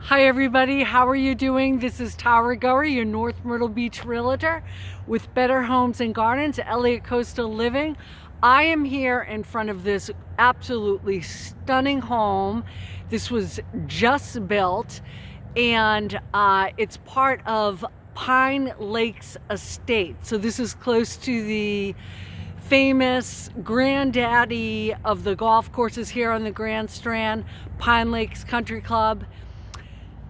Hi everybody, how are you doing? This is Gurry, your North Myrtle Beach Realtor with Better Homes and Gardens, Elliott Coastal Living. I am here in front of this absolutely stunning home. This was just built and it's part of Pine Lakes Estate. So this is close to the famous granddaddy of the golf courses here on the Grand Strand, Pine Lakes Country Club.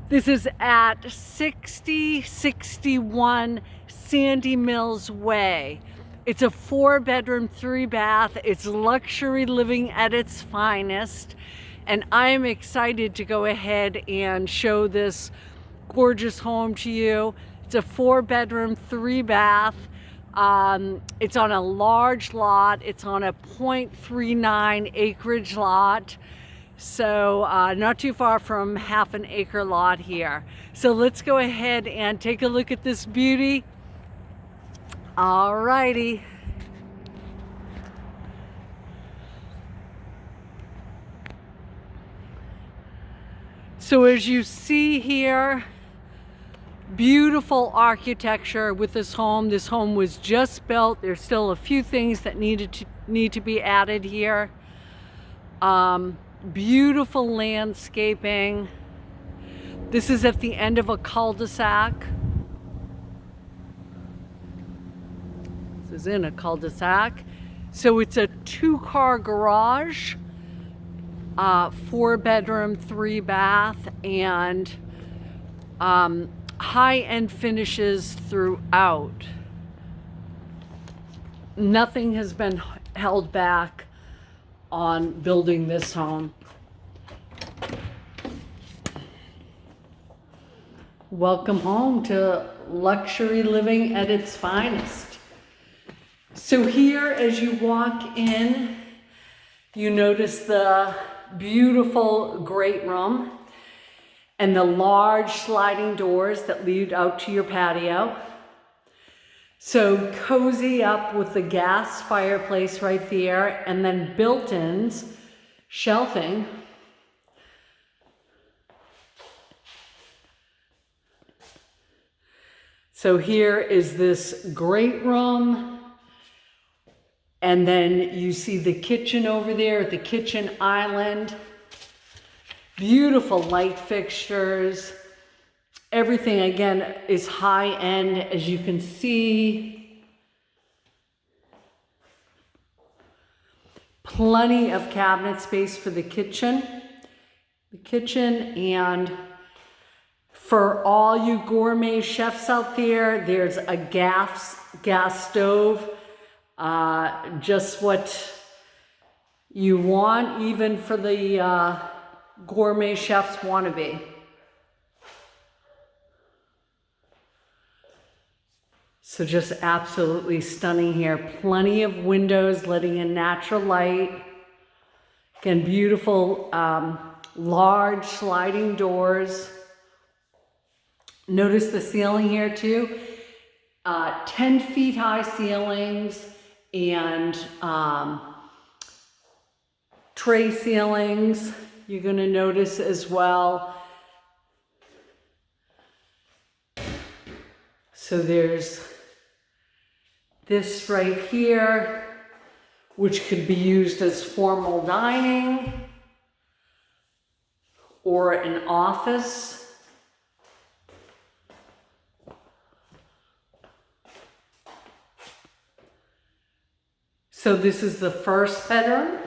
This is at 6061 Sandy Mills Way. It's a 4-bedroom, 3-bath. It's luxury living at its finest. And I'm excited to go ahead and show this gorgeous home to you. It's a 4-bedroom, 3-bath. It's on a large lot. It's on a 0.39 acreage lot. So not too far from half an acre lot here. So let's go ahead and take a look at this beauty. Alrighty. So as you see here, beautiful architecture with this home. This home was just built. There's still a few things that need to be added here. Beautiful landscaping. This is at the end of a cul-de-sac. This is in a cul-de-sac. So it's a 2-car garage, 4-bedroom, 3-bath, and high-end finishes throughout. Nothing has been held back on building this home. Welcome home to luxury living at its finest. So here, as you walk in, you notice the beautiful great room and the large sliding doors that lead out to your patio. So cozy up with the gas fireplace right there, and then built-ins, shelving. So here is this great room, and then you see the kitchen over there, the kitchen island. Beautiful light fixtures. Everything, again, is high-end, as you can see. Plenty of cabinet space for the kitchen. And for all you gourmet chefs out there, there's a gas stove. Just what you want, even for the gourmet chefs wannabe. So just absolutely stunning here. Plenty of windows letting in natural light. Again, beautiful large sliding doors. Notice the ceiling here too. 10 feet high ceilings and tray ceilings. You're going to notice as well. So there's this right here, which could be used as formal dining or an office. So this is the first bedroom.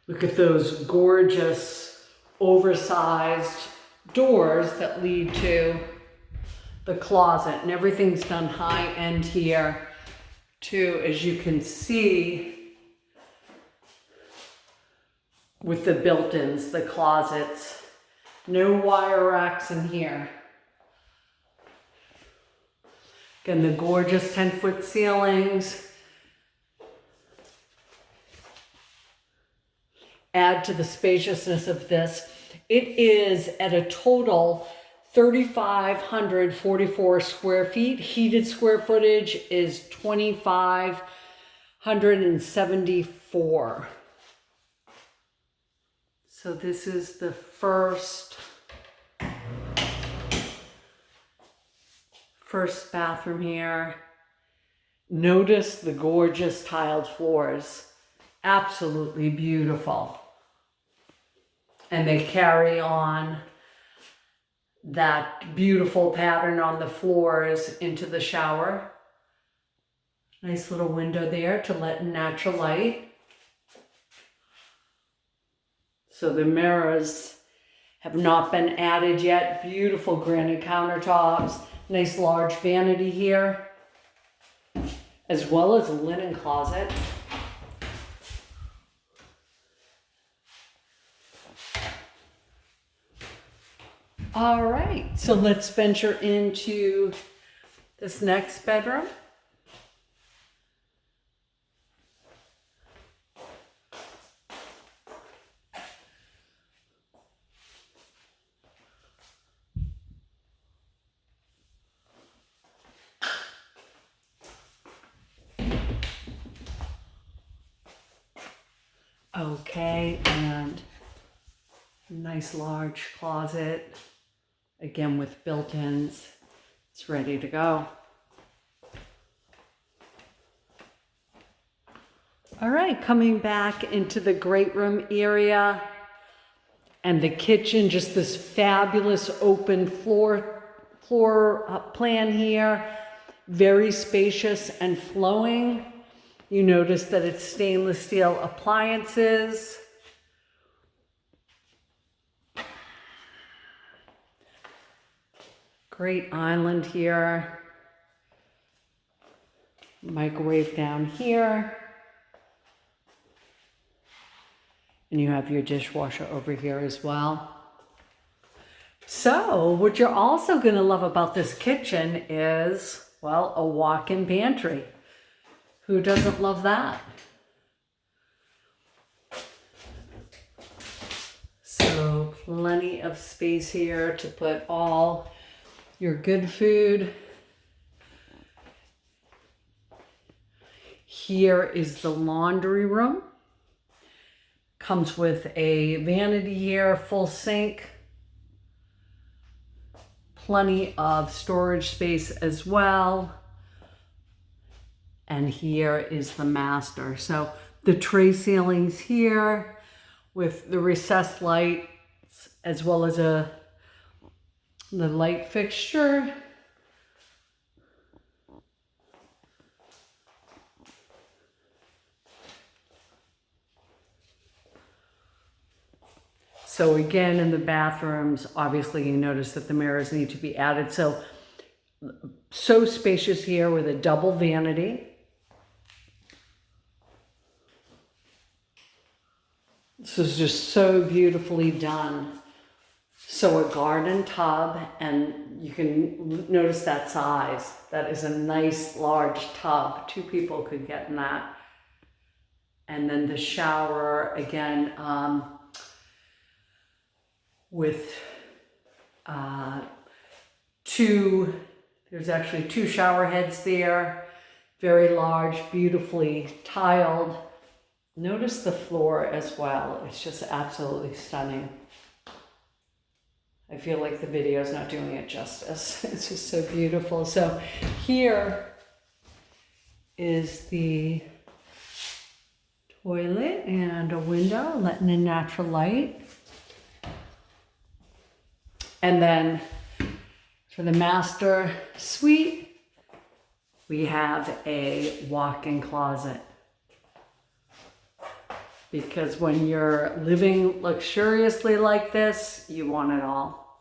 Look at those gorgeous, oversized doors that lead to the closet, and everything's done high end here too, as you can see with the built-ins, the closets. No wire racks in here. Again, the gorgeous 10-foot ceilings add to the spaciousness of this. It is at a total 3,544 square feet. Heated square footage is 2,574. So this is the first bathroom here. Notice the gorgeous tiled floors. Absolutely beautiful. And they carry on that beautiful pattern on the floors into the shower. Nice little window there to let in natural light. So the mirrors have not been added yet. Beautiful granite countertops. Nice large vanity here, as well as a linen closet. All right, so let's venture into this next bedroom. Okay, and nice large closet, again with built-ins. It's ready to go. All right, coming back into the great room area and the kitchen, just this fabulous open floor plan here. Very spacious and flowing. You notice that it's stainless steel appliances. Great island here. Microwave down here. And you have your dishwasher over here as well. So what you're also going to love about this kitchen is, well, a walk-in pantry. Who doesn't love that? So plenty of space here to put all your good food. Here is the laundry room. Comes with a vanity here, full sink. Plenty of storage space as well. And here is the master. So the tray ceilings here with the recessed lights as well as the light fixture. So again, in the bathrooms, obviously you notice that the mirrors need to be added. So spacious here with a double vanity. This is just so beautifully done. So a garden tub, and you can notice that size. That is a nice large tub. 2 people could get in that. And then the shower, again, with there's actually 2 shower heads there. Very large, beautifully tiled. Notice the floor as well. It's just absolutely stunning. I feel like the video is not doing it justice. It's just so beautiful. So here is the toilet and a window letting in natural light. And then for the master suite, we have a walk-in closet. Because when you're living luxuriously like this, you want it all.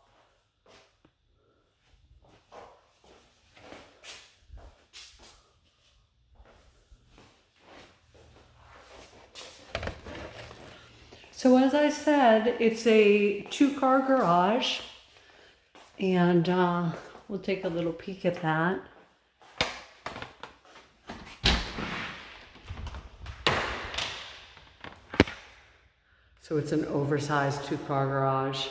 So as I said, it's a 2-car garage, and we'll take a little peek at that. So it's an oversized 2-car garage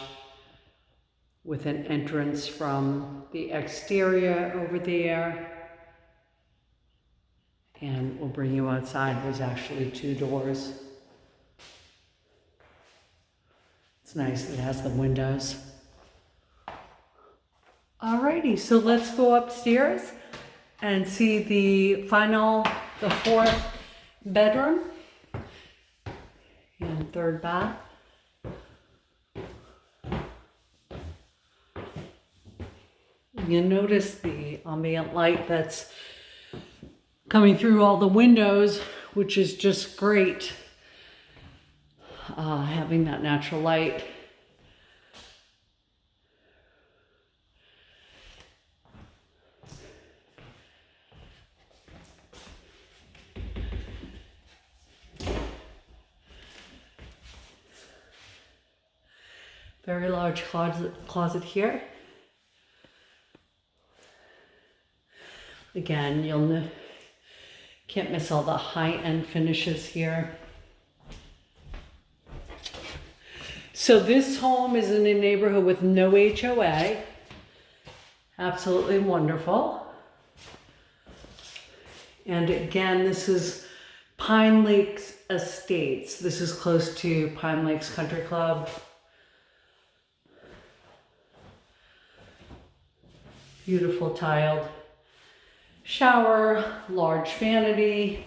with an entrance from the exterior over there. And we'll bring you outside. There's actually 2 doors. It's nice, it has the windows. Alrighty, so let's go upstairs and see the fourth bedroom and third bath. You notice the ambient light that's coming through all the windows, which is just great. Having that natural light. Very large closet here. Again, can't miss all the high-end finishes here. So this home is in a neighborhood with no HOA. Absolutely wonderful. And again, this is Pine Lakes Estates. This is close to Pine Lakes Country Club. Beautiful tiled shower, large vanity.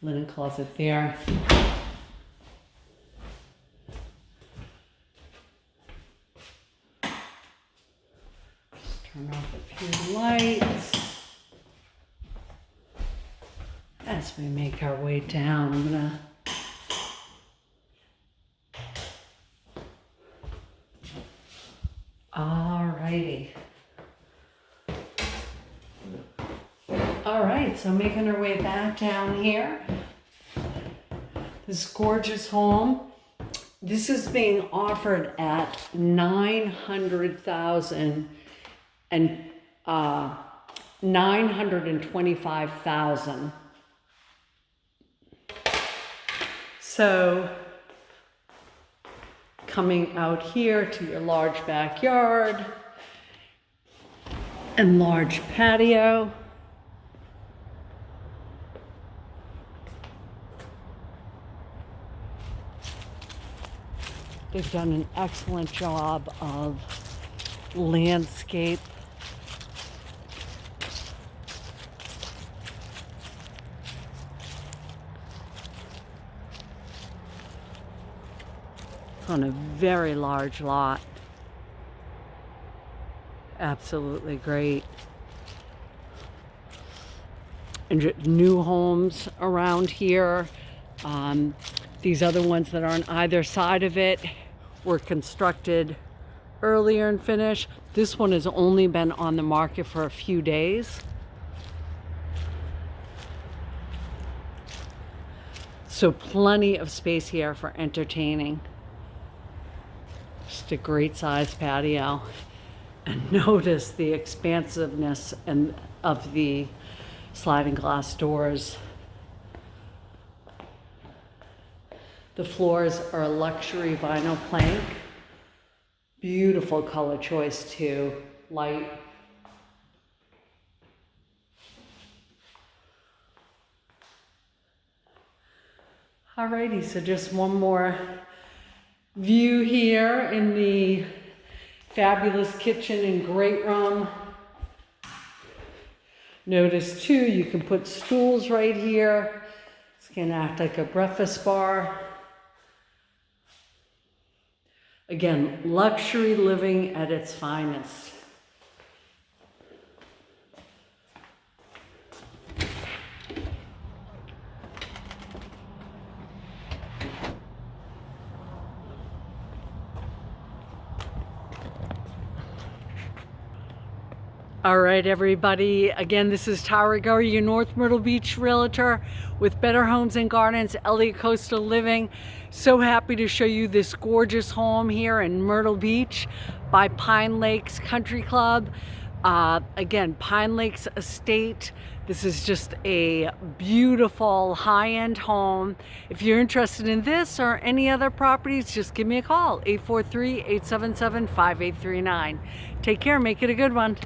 Linen closet there. Just turn off a few lights. As we make our way down, I'm gonna Alrighty. Alright, so making our way back down here. This gorgeous home. This is being offered at $925,000. So coming out here to your large backyard and large patio. They've done an excellent job of landscape. On a very large lot. Absolutely great. And new homes around here. These other ones that are on either side of it were constructed earlier and finished. This one has only been on the market for a few days. So plenty of space here for entertaining. Just a great sized patio. And notice the expansiveness of the sliding glass doors. The floors are luxury vinyl plank. Beautiful color choice too, light. Alrighty, so just one more view here in the fabulous kitchen and great room. Notice too, you can put stools right here. It's gonna act like a breakfast bar. Again, luxury living at its finest. All right, everybody. Again, this is Gurry, your North Myrtle Beach Realtor with Better Homes and Gardens, Elliott Coastal Living. So happy to show you this gorgeous home here in Myrtle Beach by Pine Lakes Country Club. Again, Pine Lakes Estate. This is just a beautiful high-end home. If you're interested in this or any other properties, just give me a call, 843-877-5839. Take care, make it a good one.